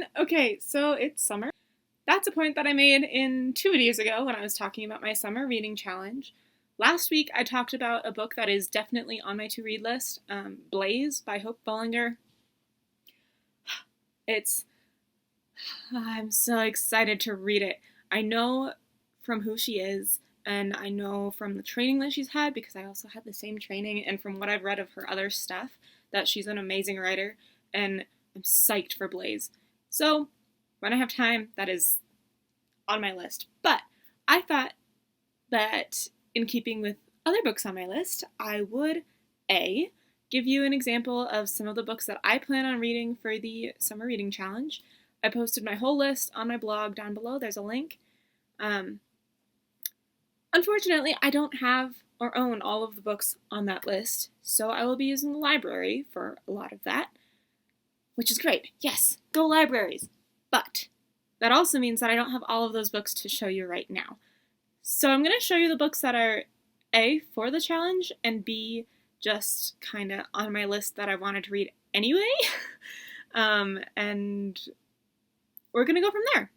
everyone! Okay, so it's summer. That's a point that I made in 2 videos ago when I was talking about my summer reading challenge. Last week I talked about a book that is definitely on my to-read list, Blaze by Hope Bollinger. I'm so excited to read it. I know from who she is, and I know from the training that she's had, because I also had the same training, and from what I've read of her other stuff, that she's an amazing writer, and I'm psyched for Blaze. So, when I have time, that is on my list. But I thought that in keeping with other books on my list, I would A, give you an example of some of the books that I plan on reading for the summer reading challenge. I posted my whole list on my blog down below. There's a link. Unfortunately, I don't have or own all of the books on that list, so I will be using the library for a lot of that, which is great. Yes, go libraries. But that also means that I don't have all of those books to show you right now. So I'm going to show you the books that are A, for the challenge, and B, just kind of on my list that I wanted to read anyway. And we're going to go from there.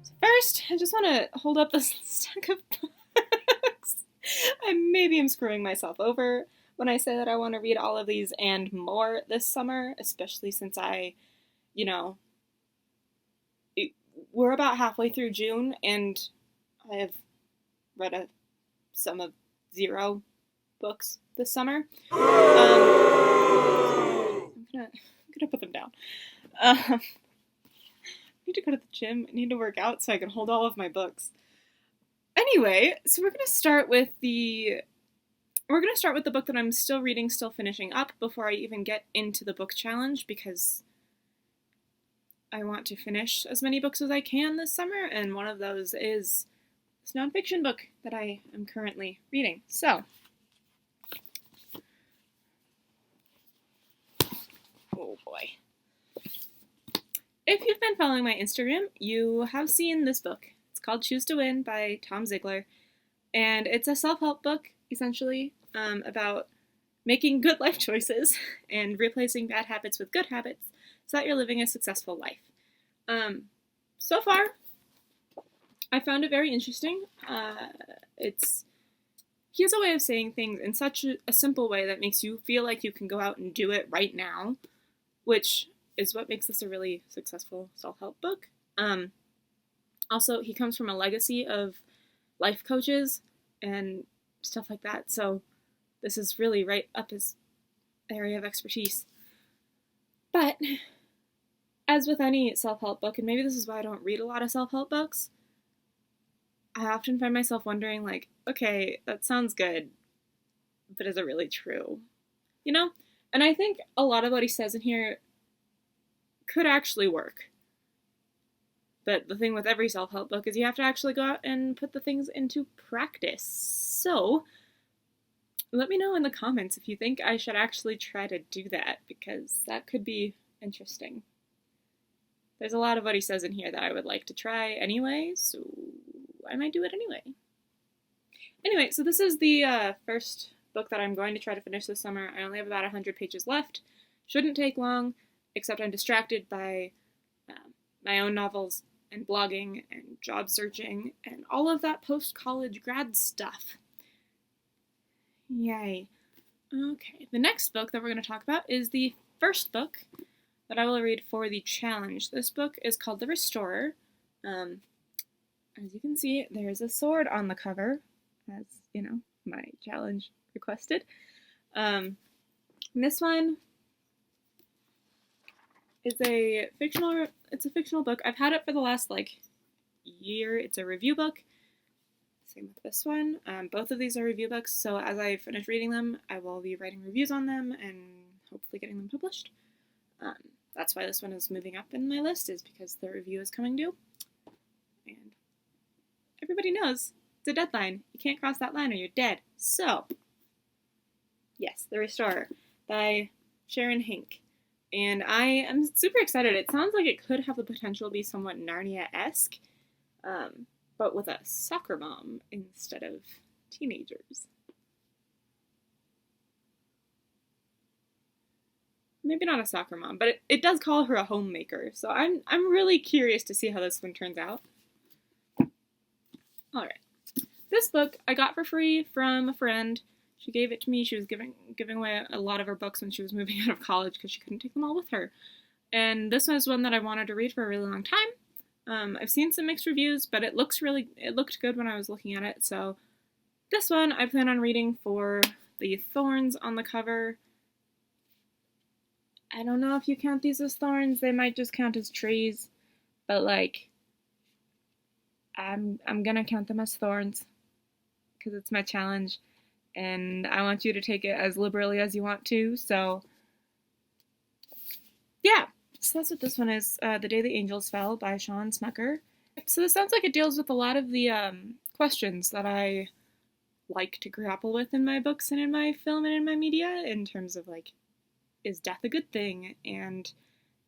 So first, I just want to hold up this stack of books. I maybe am screwing myself over when I say that I want to read all of these and more this summer, especially since we're about halfway through June and I have read a sum of 0 books this summer. I'm gonna put them down. I need to go to the gym. I need to work out so I can hold all of my books. Anyway, so we're gonna start with the book that I'm still reading, still finishing up before I even get into the book challenge, because I want to finish as many books as I can this summer, and one of those is this nonfiction book that I am currently reading. So, oh boy. If you've been following my Instagram, you have seen this book. It's called Choose to Win by Tom Ziglar, and it's a self-help book, essentially, about making good life choices and replacing bad habits with good habits so that you're living a successful life. So far, I found it very interesting. He has a way of saying things in such a simple way that makes you feel like you can go out and do it right now, which is what makes this a really successful self-help book. Also, he comes from a legacy of life coaches and stuff like that, so this is really right up his area of expertise. But as with any self-help book, and maybe this is why I don't read a lot of self-help books, I often find myself wondering, like, okay, that sounds good, but is it really true? You know? And I think a lot of what he says in here could actually work. But the thing with every self-help book is you have to actually go out and put the things into practice. So, let me know in the comments if you think I should actually try to do that, because that could be interesting. There's a lot of what he says in here that I would like to try anyway, so I might do it anyway. Anyway, so this is the first book that I'm going to try to finish this summer. I only have about 100 pages left. Shouldn't take long, except I'm distracted by my own novels and blogging and job searching and all of that post-college grad stuff. Yay. Okay, the next book that we're going to talk about is the first book that I will read for the challenge. This book is called The Restorer. As you can see, there's a sword on the cover, as, you know, my challenge requested. This one is a fictional book. I've had it for the last, year. It's a review book. Same with this one. Both of these are review books, so as I finish reading them, I will be writing reviews on them and hopefully getting them published. That's why this one is moving up in my list, is because the review is coming due. And everybody knows it's a deadline. You can't cross that line or you're dead. So, yes, The Restorer by Sharon Hink. And I am super excited. It sounds like it could have the potential to be somewhat Narnia-esque. but with a soccer mom instead of teenagers. Maybe not a soccer mom, but it does call her a homemaker. So I'm really curious to see how this one turns out. All right. This book I got for free from a friend. She gave it to me. She was giving away a lot of her books when she was moving out of college because she couldn't take them all with her. And this one is one that I wanted to read for a really long time. I've seen some mixed reviews, but it looked good when I was looking at it. So this one I plan on reading for the thorns on the cover. I don't know if you count these as thorns. They might just count as trees, but like, I'm gonna count them as thorns because it's my challenge, and I want you to take it as liberally as you want to. So, yeah. So that's what this one is. The Day the Angels Fell by Sean Smucker. So this sounds like it deals with a lot of the questions that I like to grapple with in my books and in my film and in my media, in terms of like, is death a good thing, and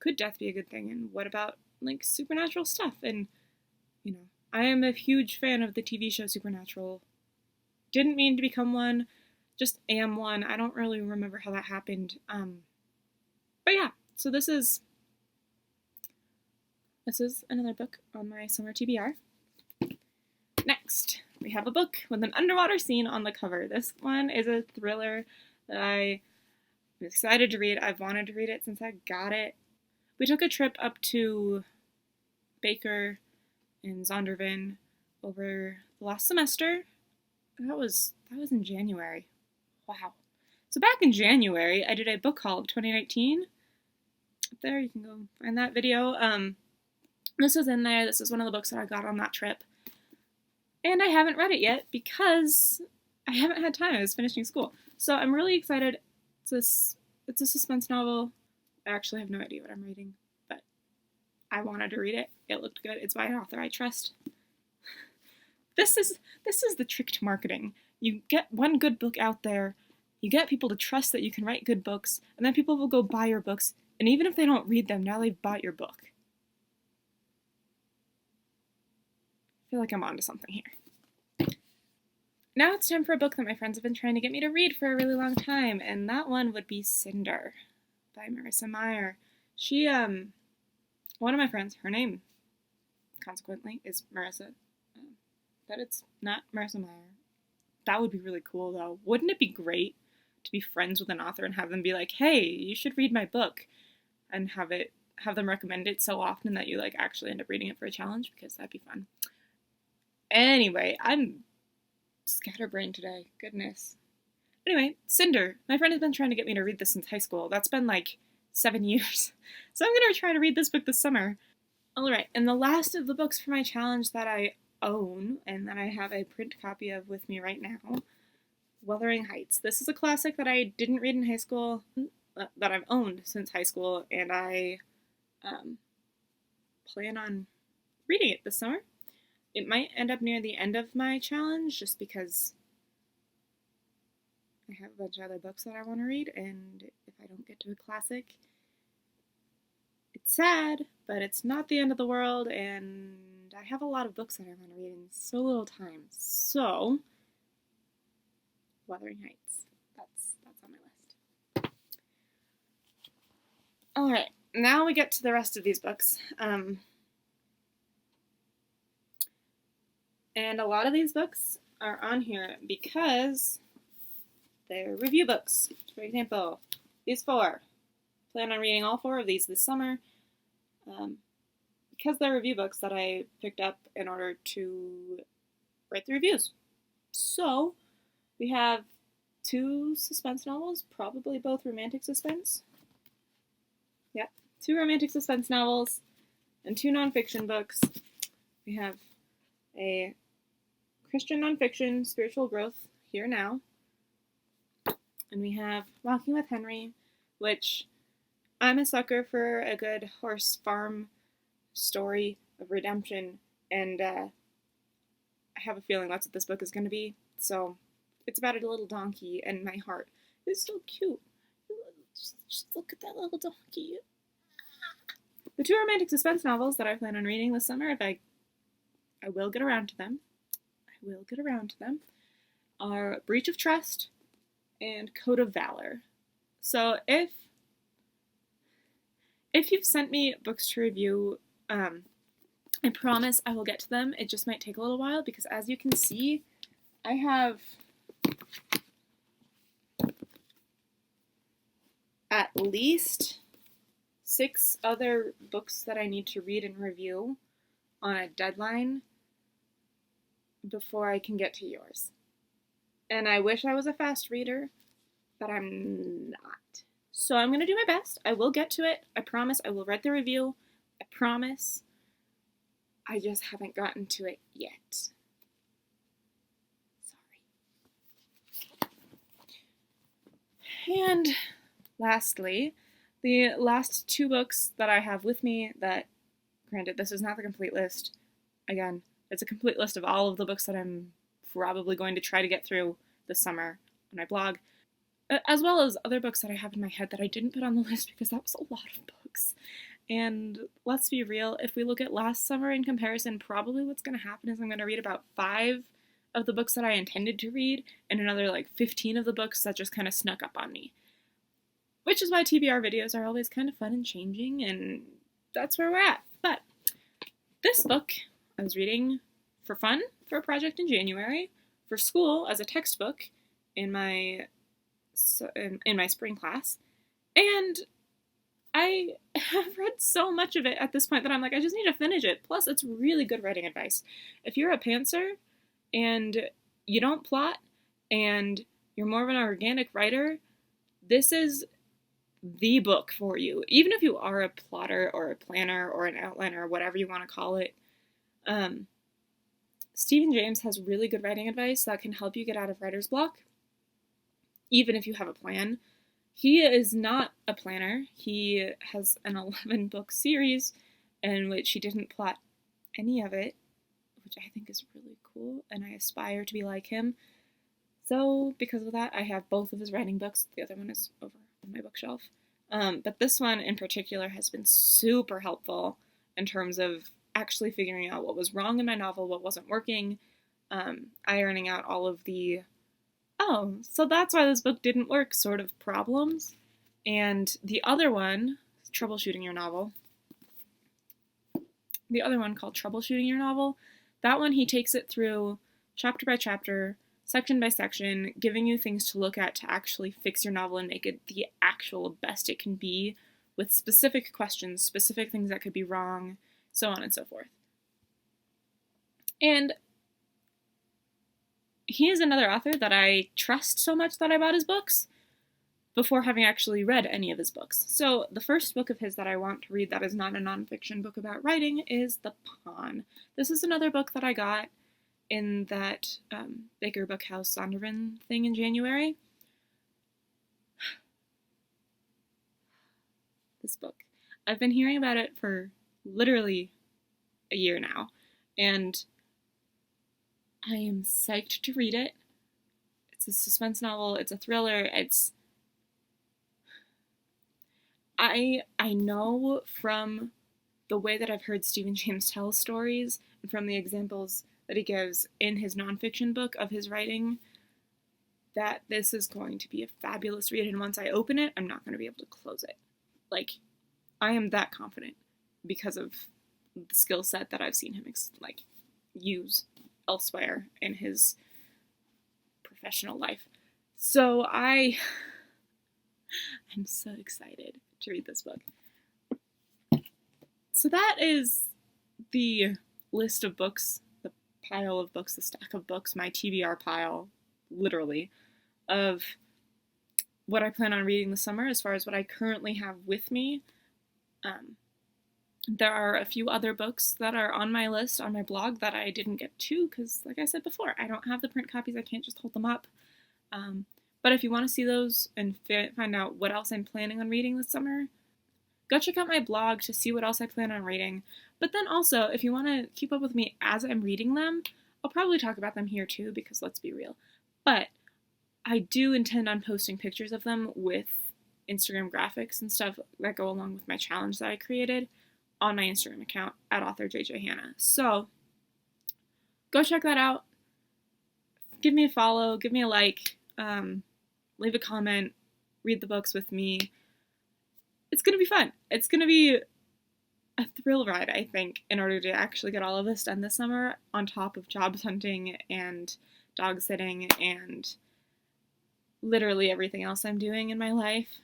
could death be a good thing, and what about like supernatural stuff? And I am a huge fan of the TV show Supernatural. Didn't mean to become one, just am one. I don't really remember how that happened. But yeah, so this is another book on my summer TBR. Next, we have a book with an underwater scene on the cover. This one is a thriller that I'm excited to read. I've wanted to read it since I got it. We took a trip up to Baker and Zondervan over the last semester. That was in January. Wow. So back in January, I did a book haul of 2019. Up there, you can go find that video. This was in there. This is one of the books that I got on that trip. And I haven't read it yet because I haven't had time. I was finishing school. So I'm really excited. It's a suspense novel. I actually have no idea what I'm reading, but I wanted to read it. It looked good. It's by an author I trust. This is the trick to marketing. You get one good book out there, you get people to trust that you can write good books, and then people will go buy your books, and even if they don't read them, now they've bought your book. I feel like I'm onto something here. Now it's time for a book that my friends have been trying to get me to read for a really long time, and that one would be Cinder by Marissa Meyer. She, one of my friends, her name, consequently, is Marissa, but it's not Marissa Meyer. That would be really cool, though. Wouldn't it be great to be friends with an author and have them be like, hey, you should read my book, and have them recommend it so often that you like actually end up reading it for a challenge, because that'd be fun. Anyway, I'm scatterbrained today. Goodness. Anyway, Cinder. My friend has been trying to get me to read this since high school. That's been like 7 years. So I'm going to try to read this book this summer. Alright, and the last of the books for my challenge that I own, and that I have a print copy of with me right now, Wuthering Heights. This is a classic that I didn't read in high school, that I've owned since high school, and I plan on reading it this summer. It might end up near the end of my challenge, just because I have a bunch of other books that I want to read, and if I don't get to a classic, it's sad, but it's not the end of the world, and I have a lot of books that I want to read in so little time. So, Wuthering Heights. That's on my list. Alright, now we get to the rest of these books. And a lot of these books are on here because they're review books. For example, these 4. Plan on reading all 4 of these this summer. Because they're review books that I picked up in order to write the reviews. So, we have 2 suspense novels, probably both romantic suspense. Yep, 2 romantic suspense novels and 2 nonfiction books. We have a Christian nonfiction, Spiritual Growth, Here Now. And we have Walking with Henry, which I'm a sucker for a good horse farm story of redemption, and I have a feeling that's what this book is going to be. So it's about a little donkey, and my heart is so cute. Just look at that little donkey. The 2 romantic suspense novels that I plan on reading this summer, if I I will get around to them. Are Breach of Trust and Code of Valor. So if you've sent me books to review, I promise I will get to them. It just might take a little while because, as you can see, I have at least 6 other books that I need to read and review on a deadline before I can get to yours. And I wish I was a fast reader, but I'm not. So I'm going to do my best. I will get to it. I promise I will write the review. I promise. I just haven't gotten to it yet. Sorry. And lastly, the last 2 books that I have with me that, granted, this is not the complete list. Again, it's a complete list of all of the books that I'm probably going to try to get through this summer on my blog, as well as other books that I have in my head that I didn't put on the list because that was a lot of books. And let's be real, if we look at last summer in comparison, probably what's going to happen is I'm going to read about 5 of the books that I intended to read and another like 15 of the books that just kind of snuck up on me. Which is why TBR videos are always kind of fun and changing, and that's where we're at. But this book I was reading for fun for a project in January, for school as a textbook in my spring class, and I have read so much of it at this point that I'm like, I just need to finish it. Plus, it's really good writing advice. If you're a pantser and you don't plot and you're more of an organic writer, this is the book for you. Even if you are a plotter or a planner or an outliner or whatever you want to call it, Stephen James has really good writing advice that can help you get out of writer's block, even if you have a plan. He is not a planner. He has an 11-book series in which he didn't plot any of it, which I think is really cool, and I aspire to be like him. So because of that, I have both of his writing books. The other one is over on my bookshelf. But this one in particular has been super helpful in terms of actually figuring out what was wrong in my novel, what wasn't working, ironing out all of the oh, so that's why this book didn't work sort of problems. And the other one, Troubleshooting Your Novel, the other one called Troubleshooting Your Novel, that one he takes it through chapter by chapter, section by section, giving you things to look at to actually fix your novel and make it the actual best it can be, with specific questions, specific things that could be wrong, so on and so forth. And he is another author that I trust so much that I bought his books before having actually read any of his books. So the first book of his that I want to read that is not a nonfiction book about writing is The Pawn. This is another book that I got in that Baker Bookhouse Zondervan thing in January. This book. I've been hearing about it for literally a year now, and I am psyched to read it. It's a suspense novel, it's a thriller, I know from the way that I've heard Stephen James tell stories, and from the examples that he gives in his nonfiction book of his writing, that this is going to be a fabulous read, and once I open it, I'm not going to be able to close it. Like, I am that confident because of the skill set that I've seen him use elsewhere in his professional life. So I'm so excited to read this book. So that is the list of books, the pile of books, the stack of books, my TBR pile, literally, of what I plan on reading this summer as far as what I currently have with me. There are a few other books that are on my list on my blog that I didn't get to because, like I said before, I don't have the print copies. I can't just hold them up. But if you want to see those and find out what else I'm planning on reading this summer, go check out my blog to see what else I plan on reading. But then also, if you want to keep up with me as I'm reading them, I'll probably talk about them here too because let's be real. But I do intend on posting pictures of them with Instagram graphics and stuff that go along with my challenge that I created on my Instagram account at author JJ Hannah. So go check that out. Give me a follow, give me a like, leave a comment, read the books with me. It's going to be fun. It's going to be a thrill ride, I think, in order to actually get all of this done this summer, on top of job hunting and dog sitting and literally everything else I'm doing in my life,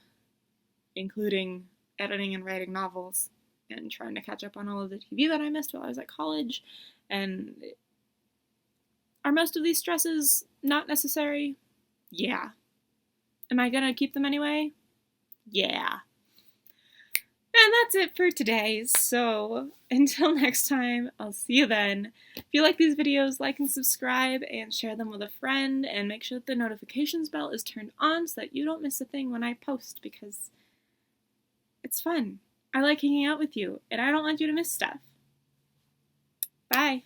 including editing and writing novels and trying to catch up on all of the TV that I missed while I was at college. And are most of these stresses not necessary? Yeah. Am I gonna keep them anyway? Yeah. And that's it for today. So until next time, I'll see you then. If you like these videos, like and subscribe and share them with a friend, and make sure that the notifications bell is turned on so that you don't miss a thing when I post, because it's fun. I like hanging out with you, and I don't want you to miss stuff. Bye.